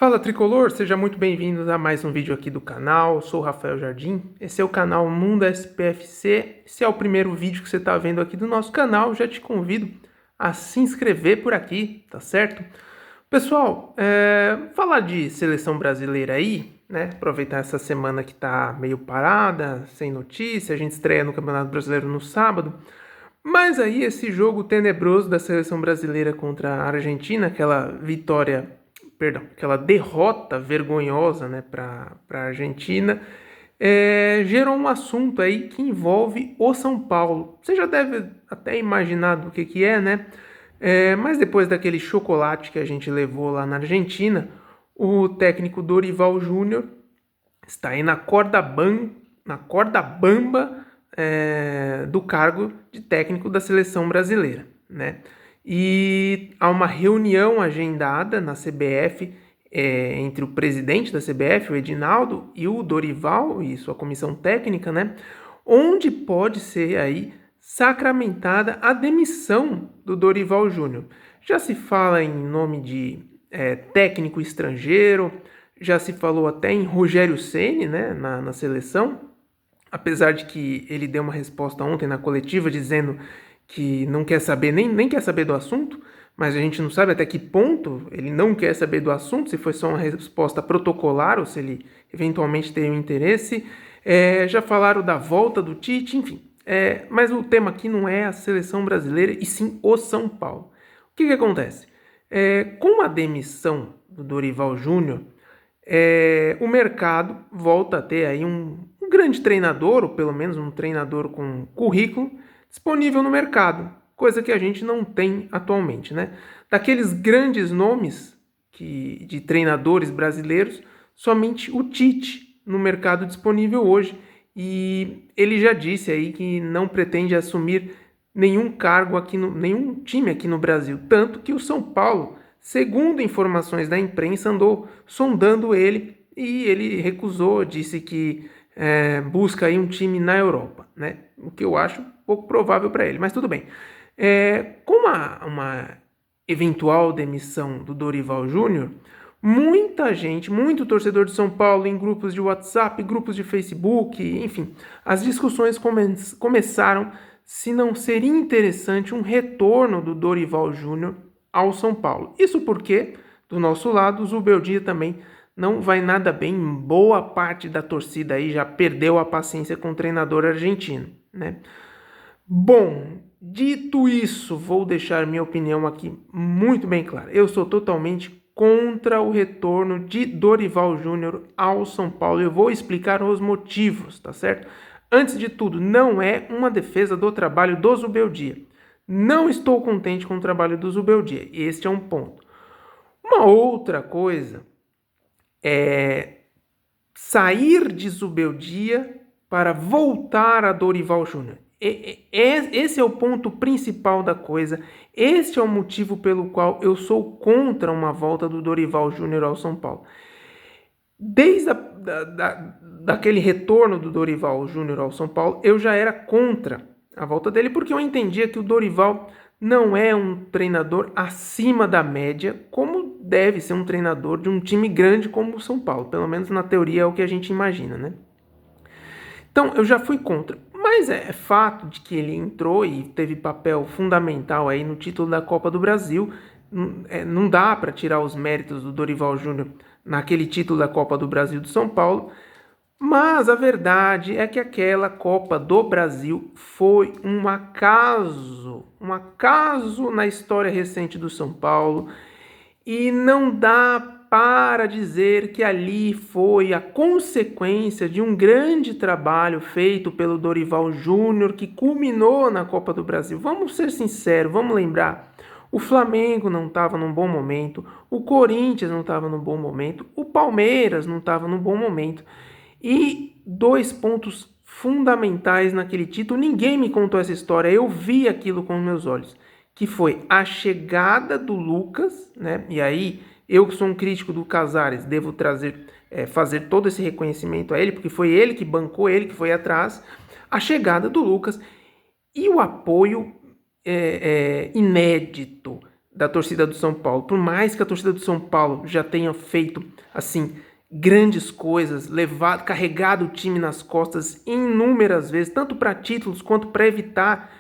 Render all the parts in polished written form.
Fala Tricolor, seja muito bem-vindo a mais um vídeo aqui do canal. Sou o Rafael Jardim, esse é o canal Mundo SPFC. Se é o primeiro vídeo que você está vendo aqui do nosso canal, já te convido a se inscrever por aqui, tá certo? Pessoal, falar de seleção brasileira aí, né? Aproveitar essa semana que tá meio parada, sem notícia, a gente estreia no Campeonato Brasileiro no sábado. Mas aí esse jogo tenebroso da seleção brasileira contra a Argentina, aquela derrota vergonhosa, né, para a Argentina, gerou um assunto aí que envolve o São Paulo. Você já deve até imaginar do que é, né? Mas depois daquele chocolate que a gente levou lá na Argentina, o técnico Dorival Júnior está aí na corda bamba do cargo de técnico da seleção brasileira, né? E há uma reunião agendada na CBF entre o presidente da CBF, o Edinaldo, e o Dorival e sua comissão técnica, né? Onde pode ser aí sacramentada a demissão do Dorival Júnior. Já se fala em nome de técnico estrangeiro, já se falou até em Rogério Ceni, né, na seleção, apesar de que ele deu uma resposta ontem na coletiva dizendo que não quer saber, nem quer saber do assunto, mas a gente não sabe até que ponto ele não quer saber do assunto, se foi só uma resposta protocolar ou se ele eventualmente tem um interesse. Já falaram da volta do Tite, enfim. Mas o tema aqui não é a seleção brasileira, e sim o São Paulo. O que acontece? Com a demissão do Dorival Júnior, o mercado volta a ter aí um grande treinador, ou pelo menos um treinador com currículo, disponível no mercado, coisa que a gente não tem atualmente, né? Daqueles grandes nomes de treinadores brasileiros, somente o Tite no mercado disponível hoje, e ele já disse aí que não pretende assumir nenhum cargo nenhum time aqui no Brasil, tanto que o São Paulo, segundo informações da imprensa, andou sondando ele e ele recusou, disse que busca aí um time na Europa, né? O que eu acho pouco provável para ele, mas tudo bem. Com uma eventual demissão do Dorival Júnior, muita gente, muito torcedor de São Paulo em grupos de WhatsApp, grupos de Facebook, enfim, as discussões começaram se não seria interessante um retorno do Dorival Júnior ao São Paulo. Isso porque, do nosso lado, o Zubeldia também não vai nada bem. Boa parte da torcida aí já perdeu a paciência com o treinador argentino, né? Bom, dito isso, vou deixar minha opinião aqui muito bem clara. Eu sou totalmente contra o retorno de Dorival Júnior ao São Paulo. Eu vou explicar os motivos, tá certo? Antes de tudo, não é uma defesa do trabalho do Zubeldia. Não estou contente com o trabalho do Zubeldia. Este é um ponto. Uma outra coisa é sair de Zubeldia para voltar a Dorival Júnior. Esse é o ponto principal da coisa. Este é o motivo pelo qual eu sou contra uma volta do Dorival Júnior ao São Paulo. Desde daquele retorno do Dorival Júnior ao São Paulo, eu já era contra a volta dele, porque eu entendia que o Dorival não é um treinador acima da média, como deve ser um treinador de um time grande como o São Paulo. Pelo menos na teoria é o que a gente imagina, né? Então, eu já fui contra. Mas é fato de que ele entrou e teve papel fundamental aí no título da Copa do Brasil. Não dá para tirar os méritos do Dorival Júnior naquele título da Copa do Brasil do São Paulo. Mas a verdade é que aquela Copa do Brasil foi um acaso na história recente do São Paulo, e não dá para dizer que ali foi a consequência de um grande trabalho feito pelo Dorival Júnior que culminou na Copa do Brasil. Vamos ser sinceros, vamos lembrar. O Flamengo não estava num bom momento, o Corinthians não estava num bom momento, o Palmeiras não estava num bom momento. E dois pontos fundamentais naquele título, ninguém me contou essa história, eu vi aquilo com meus olhos, que foi a chegada do Lucas, né? E aí, eu que sou um crítico do Casares, devo fazer todo esse reconhecimento a ele, porque foi ele que bancou, ele que foi atrás, a chegada do Lucas e o apoio inédito da torcida do São Paulo. Por mais que a torcida do São Paulo já tenha feito, assim, grandes coisas, carregado o time nas costas inúmeras vezes, tanto para títulos quanto para evitar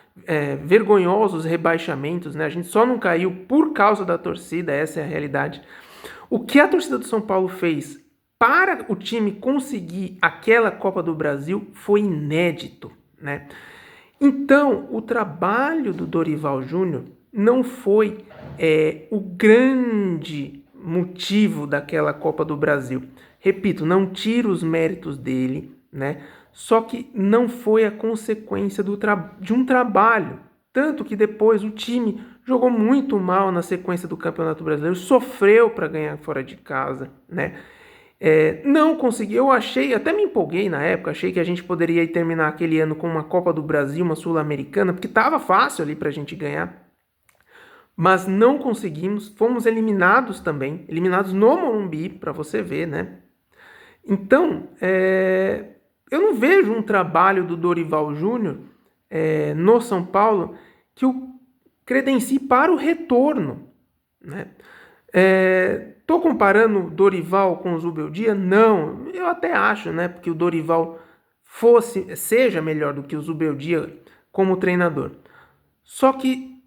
vergonhosos rebaixamentos, né? A gente só não caiu por causa da torcida, essa é a realidade. O que a torcida do São Paulo fez para o time conseguir aquela Copa do Brasil foi inédito, né? Então, o trabalho do Dorival Júnior não foi o grande motivo daquela Copa do Brasil. Repito, não tiro os méritos dele, né? Só que não foi a consequência de um trabalho. Tanto que depois o time jogou muito mal na sequência do Campeonato Brasileiro, sofreu para ganhar fora de casa, né? Não consegui, eu achei, até me empolguei na época, achei que a gente poderia terminar aquele ano com uma Copa do Brasil, uma Sul-Americana, porque estava fácil ali para a gente ganhar, mas não conseguimos, fomos eliminados também, eliminados no Morumbi, para você ver, né? Então, eu não vejo um trabalho do Dorival Júnior no São Paulo que o credencie para o retorno, né? Tô comparando Dorival com o Zubeldia? Não, eu até acho, né? Porque o Dorival seja melhor do que o Zubeldia como treinador. Só que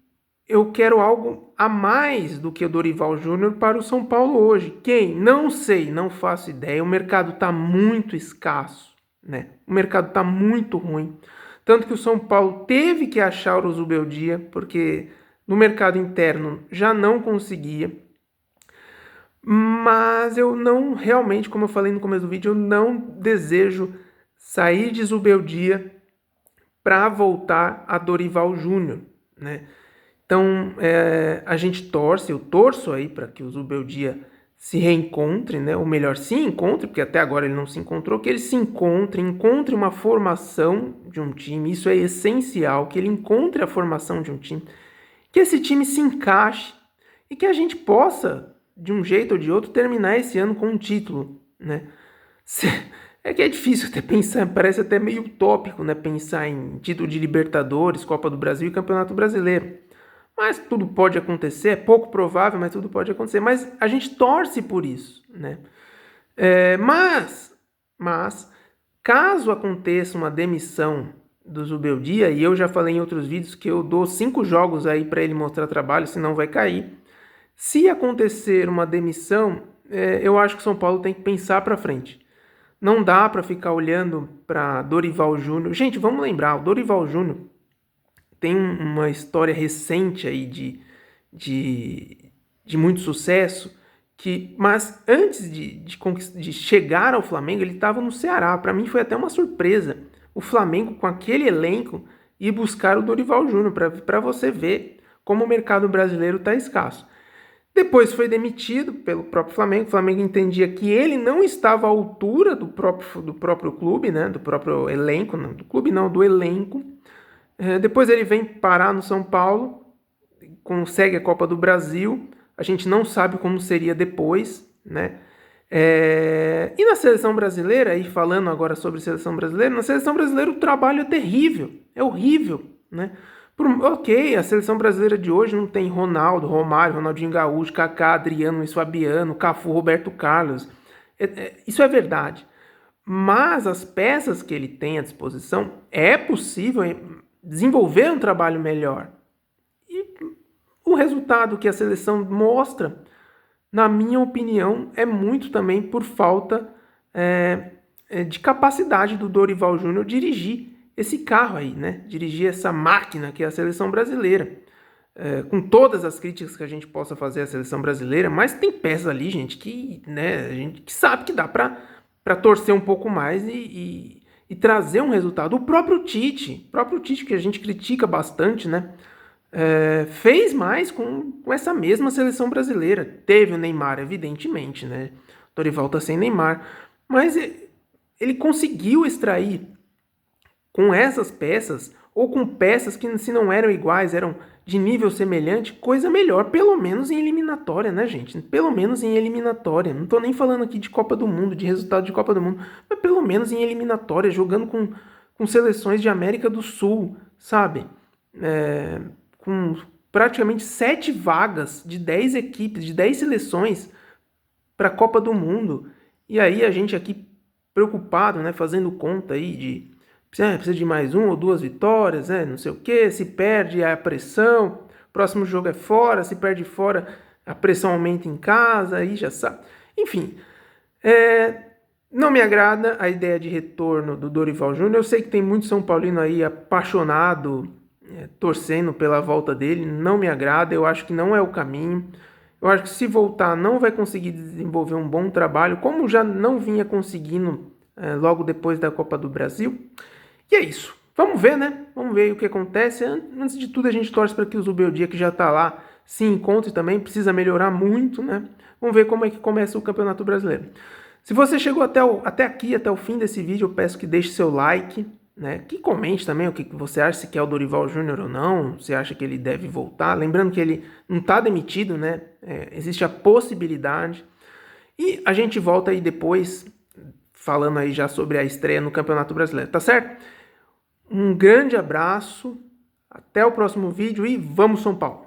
eu quero algo a mais do que o Dorival Júnior para o São Paulo hoje. Quem? Não sei, não faço ideia. O mercado está muito escasso, né? O mercado está muito ruim. Tanto que o São Paulo teve que achar o Zubeldia, porque no mercado interno já não conseguia. Mas eu não, realmente, como eu falei no começo do vídeo, eu não desejo sair de Zubeldia para voltar a Dorival Júnior, né? Então, a gente torce, eu torço aí para que o Zubeldia se reencontre, né? Ou melhor, se encontre, porque até agora ele não se encontrou, que ele se encontre uma formação de um time, isso é essencial, que ele encontre a formação de um time, que esse time se encaixe e que a gente possa, de um jeito ou de outro, terminar esse ano com um título, né? É que é difícil até pensar, parece até meio utópico, né? Pensar em título de Libertadores, Copa do Brasil e Campeonato Brasileiro. Mas tudo pode acontecer, é pouco provável, mas tudo pode acontecer. Mas a gente torce por isso, né? Mas, caso aconteça uma demissão do Zubeldia, e eu já falei em outros vídeos que eu dou 5 jogos aí para ele mostrar trabalho, senão vai cair. Se acontecer uma demissão, eu acho que o São Paulo tem que pensar para frente. Não dá para ficar olhando para Dorival Júnior. Gente, vamos lembrar, o Dorival Júnior tem uma história recente aí de muito sucesso, mas antes de chegar ao Flamengo, ele estava no Ceará. Para mim foi até uma surpresa o Flamengo, com aquele elenco, ir buscar o Dorival Júnior, para você ver como o mercado brasileiro está escasso. Depois foi demitido pelo próprio Flamengo. O Flamengo entendia que ele não estava à altura do próprio clube, né? Do próprio elenco, não do clube não, do elenco. Depois ele vem parar no São Paulo, consegue a Copa do Brasil, a gente não sabe como seria depois, né? E na seleção brasileira, aí falando agora sobre seleção brasileira, na seleção brasileira o trabalho é terrível, é horrível, né? Ok, a seleção brasileira de hoje não tem Ronaldo, Romário, Ronaldinho Gaúcho, Kaká, Adriano, Luiz Fabiano, Cafu, Roberto Carlos, isso é verdade. Mas as peças que ele tem à disposição, é possível desenvolver um trabalho melhor. E o resultado que a seleção mostra, na minha opinião, é muito também por falta de capacidade do Dorival Júnior dirigir esse carro aí, né? Dirigir essa máquina que é a seleção brasileira. Com todas as críticas que a gente possa fazer à seleção brasileira, mas tem peças ali, gente, que, né, a gente que sabe que dá para torcer um pouco mais e trazer um resultado. O próprio Tite, que a gente critica bastante, né? Fez mais com essa mesma seleção brasileira. Teve o Neymar, evidentemente, né? O Dorival tá sem Neymar, mas ele conseguiu extrair com essas peças, ou com peças que se não eram iguais, eram de nível semelhante, coisa melhor, pelo menos em eliminatória, né, gente? Pelo menos em eliminatória. Não tô nem falando aqui de Copa do Mundo, de resultado de Copa do Mundo, mas pelo menos em eliminatória, jogando com seleções de América do Sul, sabe? Com praticamente 7 vagas de 10 equipes, de 10 seleções para a Copa do Mundo. E aí a gente aqui preocupado, né, fazendo conta aí de precisa de mais 1 ou 2 vitórias, né, não sei o que, se perde a pressão, próximo jogo é fora, se perde fora a pressão aumenta em casa, aí já sabe. Enfim, não me agrada a ideia de retorno do Dorival Júnior. Eu sei que tem muito São Paulino aí apaixonado, torcendo pela volta dele. Não me agrada, eu acho que não é o caminho. Eu acho que se voltar não vai conseguir desenvolver um bom trabalho, como já não vinha conseguindo logo depois da Copa do Brasil. E é isso. Vamos ver, né? Vamos ver o que acontece. Antes de tudo, a gente torce para que o Zubeldia, que já está lá, se encontre também. Precisa melhorar muito, né? Vamos ver como é que começa o Campeonato Brasileiro. Se você chegou até aqui, até o fim desse vídeo, eu peço que deixe seu like, né? Que comente também o que você acha, se quer o Dorival Júnior ou não, se acha que ele deve voltar. Lembrando que ele não está demitido, né? Existe a possibilidade. E a gente volta aí depois, falando aí já sobre a estreia no Campeonato Brasileiro, tá certo? Um grande abraço, até o próximo vídeo e vamos São Paulo!